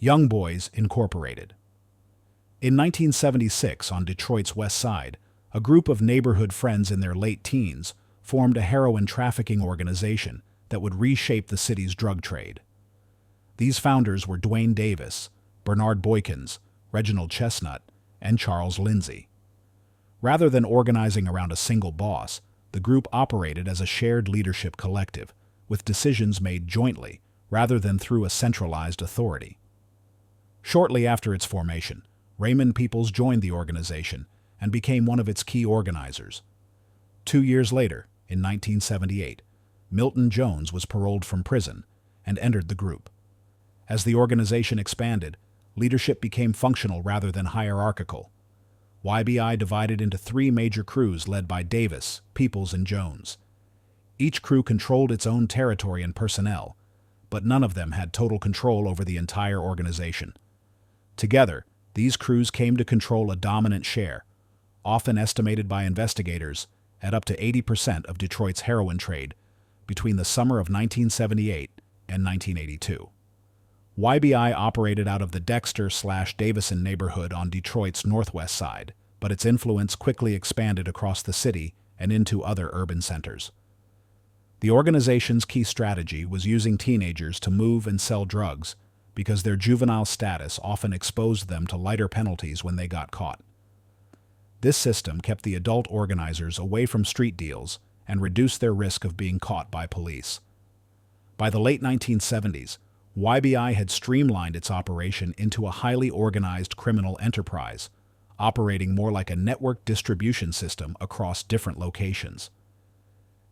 Young Boys Incorporated. In 1976, on Detroit's west side, a group of neighborhood friends in their late teens formed a heroin trafficking organization that would reshape the city's drug trade. These founders were Dwayne Davis, Bernard Boykins, Reginald Chestnut, and Charles Lindsay. Rather than organizing around a single boss, the group operated as a shared leadership collective, with decisions made jointly rather than through a centralized authority. Shortly after its formation, Raymond Peoples joined the organization and became one of its key organizers. 2 years later, in 1978, Milton Jones was paroled from prison and entered the group. As the organization expanded, leadership became functional rather than hierarchical. YBI divided into 3 major crews led by Davis, Peoples, and Jones. Each crew controlled its own territory and personnel, but none of them had total control over the entire organization. Together, these crews came to control a dominant share, often estimated by investigators at up to 80% of Detroit's heroin trade between the summer of 1978 and 1982. YBI operated out of the Dexter/Davison neighborhood on Detroit's northwest side, but its influence quickly expanded across the city and into other urban centers. The organization's key strategy was using teenagers to move and sell drugs because their juvenile status often exposed them to lighter penalties when they got caught. This system kept the adult organizers away from street deals and reduced their risk of being caught by police. By the late 1970s, YBI had streamlined its operation into a highly organized criminal enterprise, operating more like a network distribution system across different locations.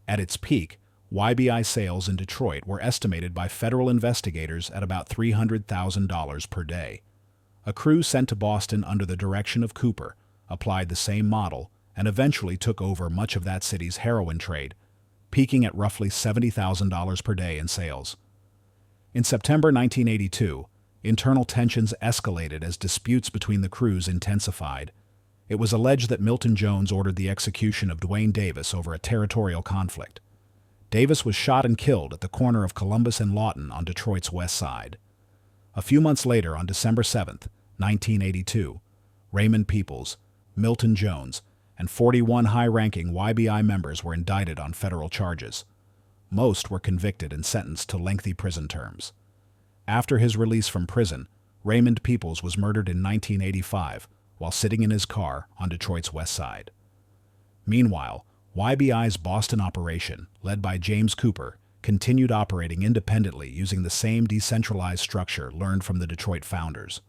At its peak, YBI sales in Detroit were estimated by federal investigators at about $300,000 per day. A crew sent to Boston under the direction of Cooper applied the same model and eventually took over much of that city's heroin trade, peaking at roughly $70,000 per day in sales. In September 1982, internal tensions escalated as disputes between the crews intensified. It was alleged that Milton Jones ordered the execution of Dwayne Davis over a territorial conflict. Davis was shot and killed at the corner of Columbus and Lawton on Detroit's west side. A few months later, on December 7, 1982, Raymond Peoples, Milton Jones, and 41 high-ranking YBI members were indicted on federal charges. Most were convicted and sentenced to lengthy prison terms. After his release from prison, Raymond Peoples was murdered in 1985 while sitting in his car on Detroit's west side. Meanwhile, YBI's Boston operation, led by James Cooper, continued operating independently using the same decentralized structure learned from the Detroit founders.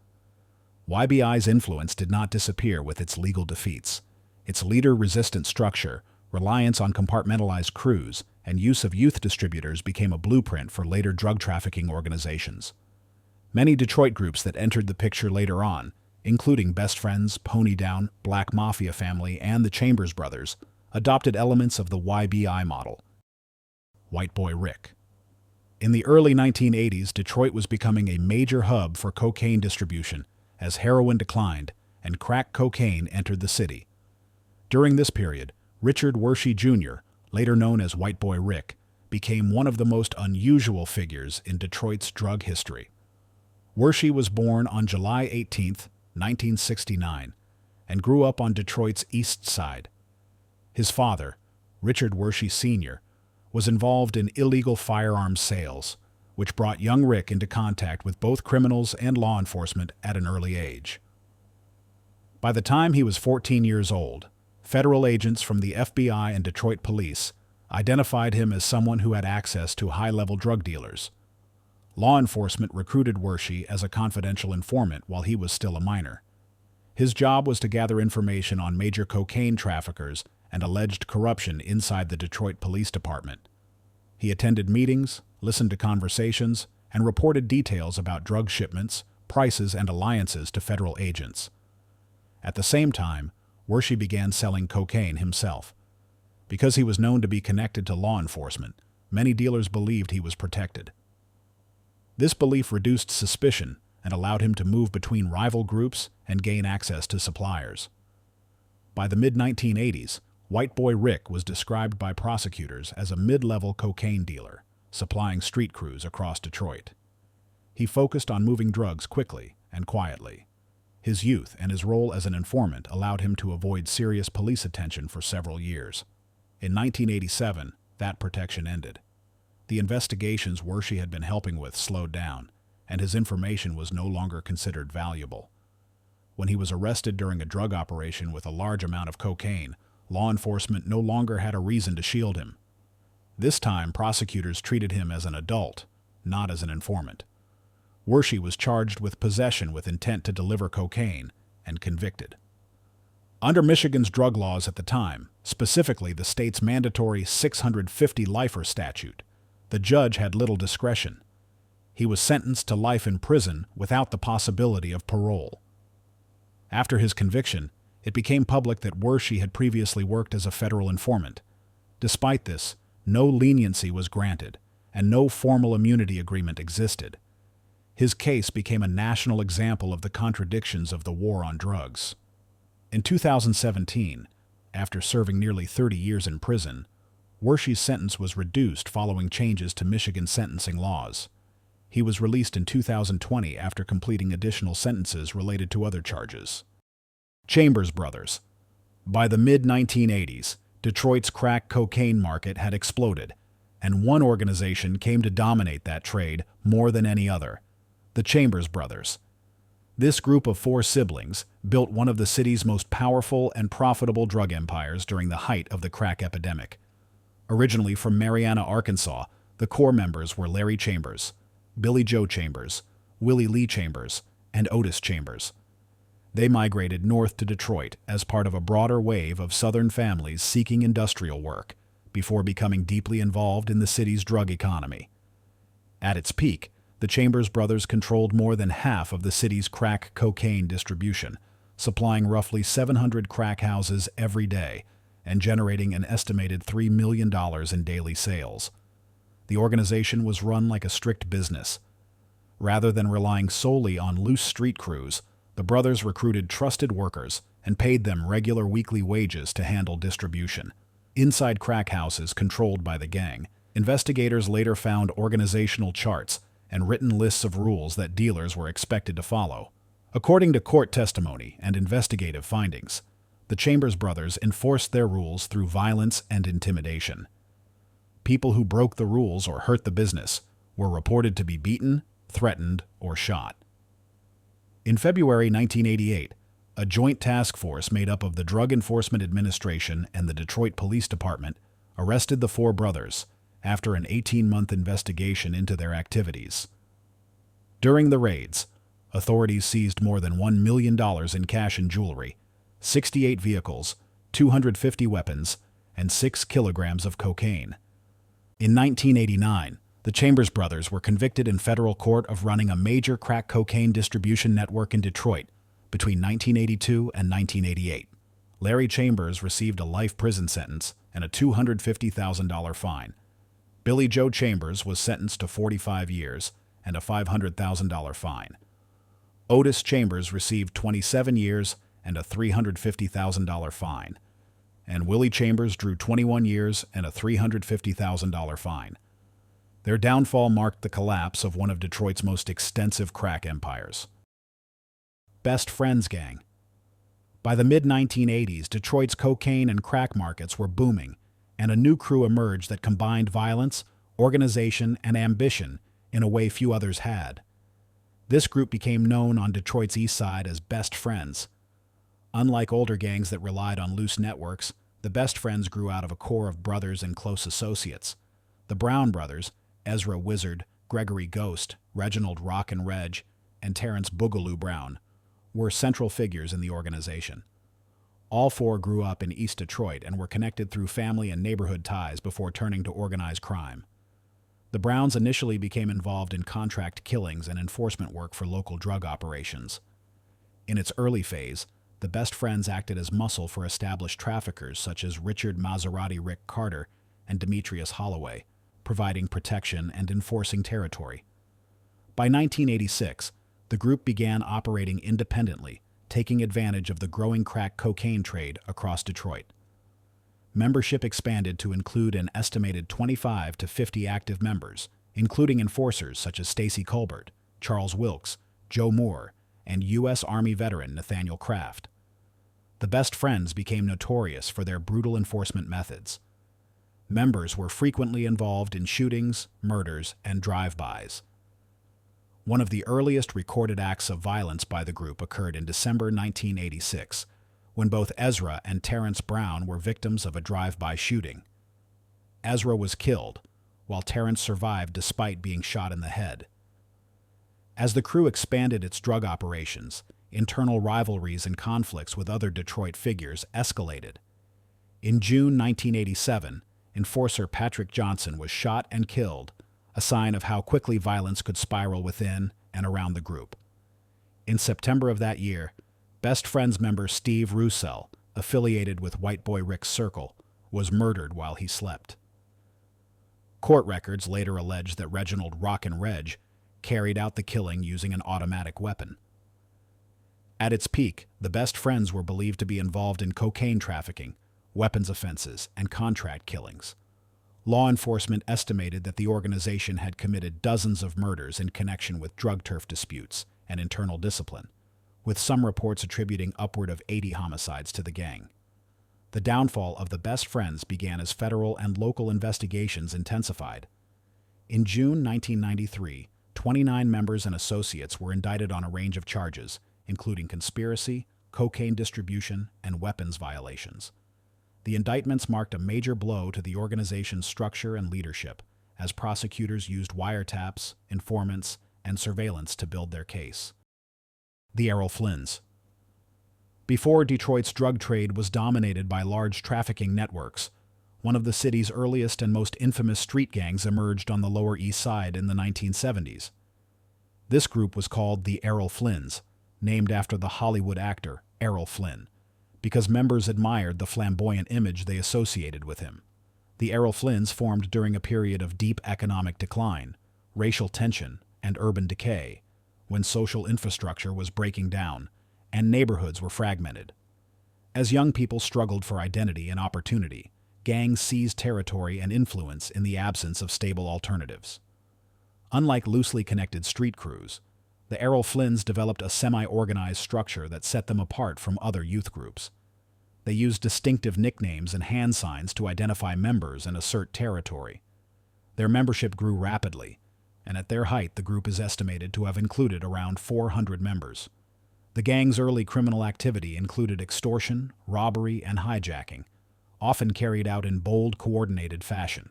YBI's influence did not disappear with its legal defeats. Its leader-resistant structure, reliance on compartmentalized crews, and use of youth distributors became a blueprint for later drug trafficking organizations. Many Detroit groups that entered the picture later on, including Best Friends, Pony Down, Black Mafia Family, and the Chambers Brothers, adopted elements of the YBI model. White Boy Rick. In the early 1980s, Detroit was becoming a major hub for cocaine distribution as heroin declined and crack cocaine entered the city. During this period, Richard Wershey Jr., later known as White Boy Rick, became one of the most unusual figures in Detroit's drug history. Wershey was born on July 18, 1969, and grew up on Detroit's East Side. His father, Richard Wershey Sr., was involved in illegal firearms sales, which brought young Rick into contact with both criminals and law enforcement at an early age. By the time he was 14 years old, federal agents from the FBI and Detroit police identified him as someone who had access to high-level drug dealers. Law enforcement recruited Wershey as a confidential informant while he was still a minor. His job was to gather information on major cocaine traffickers and alleged corruption inside the Detroit Police Department. He attended meetings, listened to conversations, and reported details about drug shipments, prices, and alliances to federal agents. At the same time, Wershey began selling cocaine himself. Because he was known to be connected to law enforcement, many dealers believed he was protected. This belief reduced suspicion and allowed him to move between rival groups and gain access to suppliers. By the mid-1980s, White Boy Rick was described by prosecutors as a mid-level cocaine dealer, supplying street crews across Detroit. He focused on moving drugs quickly and quietly. His youth and his role as an informant allowed him to avoid serious police attention for several years. In 1987, that protection ended. The investigations Wershey had been helping with slowed down, and his information was no longer considered valuable. When he was arrested during a drug operation with a large amount of cocaine, law enforcement no longer had a reason to shield him. This time, prosecutors treated him as an adult, not as an informant. Wershey was charged with possession with intent to deliver cocaine and convicted. Under Michigan's drug laws at the time, specifically the state's mandatory 650 lifer statute, the judge had little discretion. He was sentenced to life in prison without the possibility of parole. After his conviction, it became public that Wershey had previously worked as a federal informant. Despite this, no leniency was granted, and no formal immunity agreement existed. His case became a national example of the contradictions of the war on drugs. In 2017, after serving nearly 30 years in prison, Wershey's sentence was reduced following changes to Michigan sentencing laws. He was released in 2020 after completing additional sentences related to other charges. Chambers Brothers. By the mid-1980s, Detroit's crack cocaine market had exploded, and one organization came to dominate that trade more than any other: the Chambers Brothers. This group of 4 siblings built one of the city's most powerful and profitable drug empires during the height of the crack epidemic. Originally from Marianna, Arkansas, the core members were Larry Chambers, Billy Joe Chambers, Willie Lee Chambers, and Otis Chambers. They migrated north to Detroit as part of a broader wave of Southern families seeking industrial work, before becoming deeply involved in the city's drug economy. At its peak, the Chambers brothers controlled more than half of the city's crack cocaine distribution, supplying roughly 700 crack houses every day and generating an estimated $3 million in daily sales. The organization was run like a strict business. Rather than relying solely on loose street crews, the brothers recruited trusted workers and paid them regular weekly wages to handle distribution. Inside crack houses controlled by the gang, investigators later found organizational charts and written lists of rules that dealers were expected to follow. According to court testimony and investigative findings, the Chambers brothers enforced their rules through violence and intimidation. People who broke the rules or hurt the business were reported to be beaten, threatened, or shot. In February 1988, a joint task force made up of the Drug Enforcement Administration and the Detroit Police Department arrested the 4 brothers after an 18-month investigation into their activities. During the raids, authorities seized more than $1 million in cash and jewelry, 68 vehicles, 250 weapons, and 6 kilograms of cocaine. In 1989, the Chambers brothers were convicted in federal court of running a major crack cocaine distribution network in Detroit between 1982 and 1988. Larry Chambers received a life prison sentence and a $250,000 fine. Billy Joe Chambers was sentenced to 45 years and a $500,000 fine. Otis Chambers received 27 years and a $350,000 fine. And Willie Chambers drew 21 years and a $350,000 fine. Their downfall marked the collapse of one of Detroit's most extensive crack empires. Best Friends Gang. By the mid-1980s, Detroit's cocaine and crack markets were booming, and a new crew emerged that combined violence, organization, and ambition in a way few others had. This group became known on Detroit's east side as Best Friends. Unlike older gangs that relied on loose networks, the Best Friends grew out of a core of brothers and close associates. The Brown brothers, Ezra Wizard, Gregory Ghost, Reginald Rock and Reg, and Terrence Boogaloo Brown, were central figures in the organization. All 4 grew up in East Detroit and were connected through family and neighborhood ties before turning to organized crime. The Browns initially became involved in contract killings and enforcement work for local drug operations. In its early phase, the Best Friends acted as muscle for established traffickers such as Richard Maserati Rick Carter and Demetrius Holloway, providing protection and enforcing territory. By 1986, the group began operating independently, taking advantage of the growing crack cocaine trade across Detroit. Membership expanded to include an estimated 25 to 50 active members, including enforcers such as Stacy Colbert, Charles Wilkes, Joe Moore, and U.S. Army veteran Nathaniel Kraft. The Best Friends became notorious for their brutal enforcement methods. Members were frequently involved in shootings, murders, and drive-bys. One of the earliest recorded acts of violence by the group occurred in December 1986, when both Ezra and Terrence Brown were victims of a drive-by shooting. Ezra was killed, while Terrence survived despite being shot in the head. As the crew expanded its drug operations, internal rivalries and conflicts with other Detroit figures escalated. In June 1987, enforcer Patrick Johnson was shot and killed, a sign of how quickly violence could spiral within and around the group. In September of that year, Best Friends member Steve Roussel, affiliated with White Boy Rick's circle, was murdered while he slept. Court records later allege that Reginald Rockin' Reg carried out the killing using an automatic weapon. At its peak, the Best Friends were believed to be involved in cocaine trafficking, weapons offenses, and contract killings. Law enforcement estimated that the organization had committed dozens of murders in connection with drug turf disputes and internal discipline, with some reports attributing upward of 80 homicides to the gang. The downfall of the Best Friends began as federal and local investigations intensified. In June 1993, 29 members and associates were indicted on a range of charges, including conspiracy, cocaine distribution, and weapons violations. The indictments marked a major blow to the organization's structure and leadership, as prosecutors used wiretaps, informants, and surveillance to build their case. The Errol Flynns. Before Detroit's drug trade was dominated by large trafficking networks, one of the city's earliest and most infamous street gangs emerged on the Lower East Side in the 1970s. This group was called the Errol Flynns, named after the Hollywood actor Errol Flynn, because members admired the flamboyant image they associated with him. The Errol Flynns formed during a period of deep economic decline, racial tension, and urban decay, when social infrastructure was breaking down and neighborhoods were fragmented. As young people struggled for identity and opportunity, gangs seized territory and influence in the absence of stable alternatives. Unlike loosely connected street crews, the Errol Flynns developed a semi-organized structure that set them apart from other youth groups. They used distinctive nicknames and hand signs to identify members and assert territory. Their membership grew rapidly, and at their height the group is estimated to have included around 400 members. The gang's early criminal activity included extortion, robbery, and hijacking, often carried out in bold, coordinated fashion.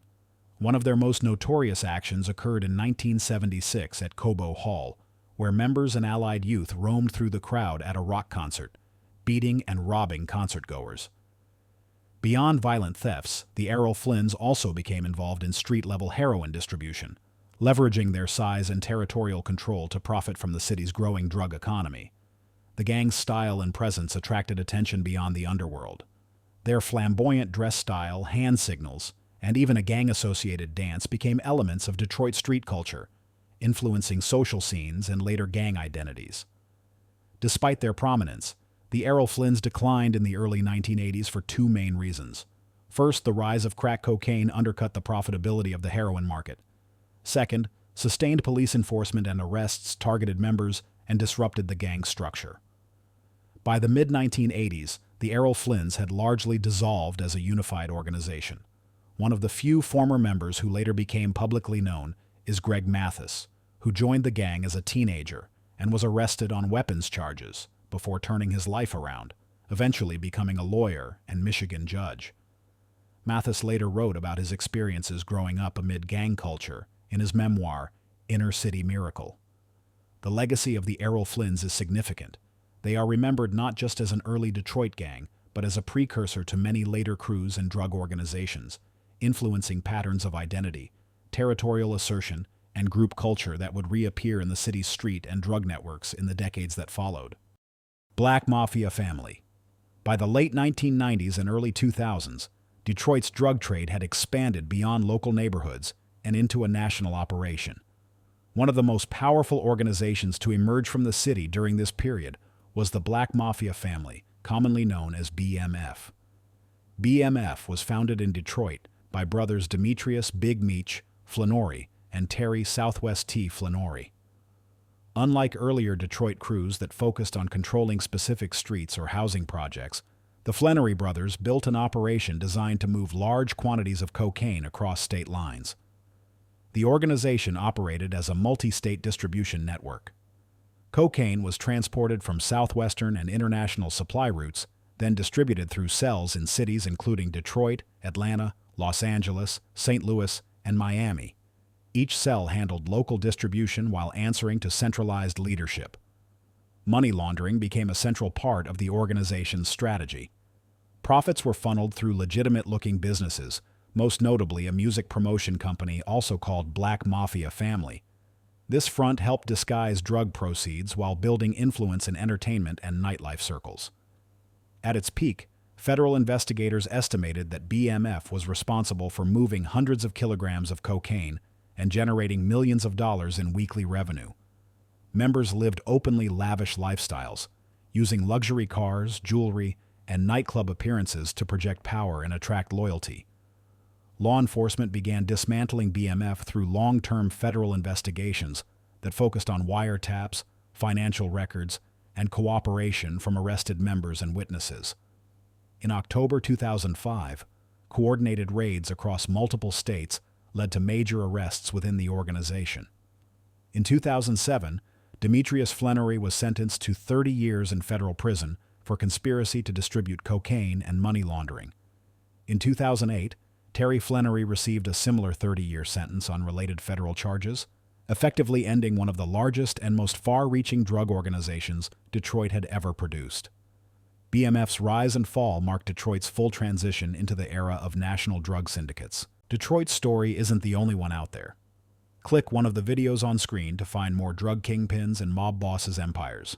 One of their most notorious actions occurred in 1976 at Cobo Hall, where members and allied youth roamed through the crowd at a rock concert, beating and robbing concertgoers. Beyond violent thefts, the Errol Flynns also became involved in street-level heroin distribution, leveraging their size and territorial control to profit from the city's growing drug economy. The gang's style and presence attracted attention beyond the underworld. Their flamboyant dress style, hand signals, and even a gang-associated dance became elements of Detroit street culture, influencing social scenes and later gang identities. Despite their prominence, the Errol Flynns declined in the early 1980s for two main reasons. First, the rise of crack cocaine undercut the profitability of the heroin market. Second, sustained police enforcement and arrests targeted members and disrupted the gang's structure. By the mid-1980s, the Errol Flynns had largely dissolved as a unified organization. One of the few former members who later became publicly known is Greg Mathis, who joined the gang as a teenager and was arrested on weapons charges before turning his life around, eventually becoming a lawyer and Michigan judge. Mathis later wrote about his experiences growing up amid gang culture in his memoir, Inner City Miracle. The legacy of the Errol Flynns is significant. They are remembered not just as an early Detroit gang, but as a precursor to many later crews and drug organizations, influencing patterns of identity, territorial assertion, and group culture that would reappear in the city's street and drug networks in the decades that followed. Black Mafia Family. By the late 1990s and early 2000s, Detroit's drug trade had expanded beyond local neighborhoods and into a national operation. One of the most powerful organizations to emerge from the city during this period was the Black Mafia Family, commonly known as BMF. BMF was founded in Detroit by brothers Demetrius Big Meech Flynori and Terry Southwest T. Flynori. Unlike earlier Detroit crews that focused on controlling specific streets or housing projects, the Flynns brothers built an operation designed to move large quantities of cocaine across state lines. The organization operated as a multi-state distribution network. Cocaine was transported from southwestern and international supply routes, then distributed through cells in cities including Detroit, Atlanta, Los Angeles, St. Louis, and Miami. Each cell handled local distribution while answering to centralized leadership. Money laundering became a central part of the organization's strategy. Profits were funneled through legitimate-looking businesses, most notably a music promotion company also called Black Mafia Family. This front helped disguise drug proceeds while building influence in entertainment and nightlife circles. At its peak, federal investigators estimated that BMF was responsible for moving hundreds of kilograms of cocaine and generating millions of dollars in weekly revenue. Members lived openly lavish lifestyles, using luxury cars, jewelry, and nightclub appearances to project power and attract loyalty. Law enforcement began dismantling BMF through long-term federal investigations that focused on wiretaps, financial records, and cooperation from arrested members and witnesses. In October 2005, coordinated raids across multiple states led to major arrests within the organization. In 2007, Demetrius Flynns was sentenced to 30 years in federal prison for conspiracy to distribute cocaine and money laundering. In 2008, Terry Flynns received a similar 30-year sentence on related federal charges, effectively ending one of the largest and most far-reaching drug organizations Detroit had ever produced. BMF's rise and fall marked Detroit's full transition into the era of national drug syndicates. Detroit's story isn't the only one out there. Click one of the videos on screen to find more drug kingpins and mob bosses' empires.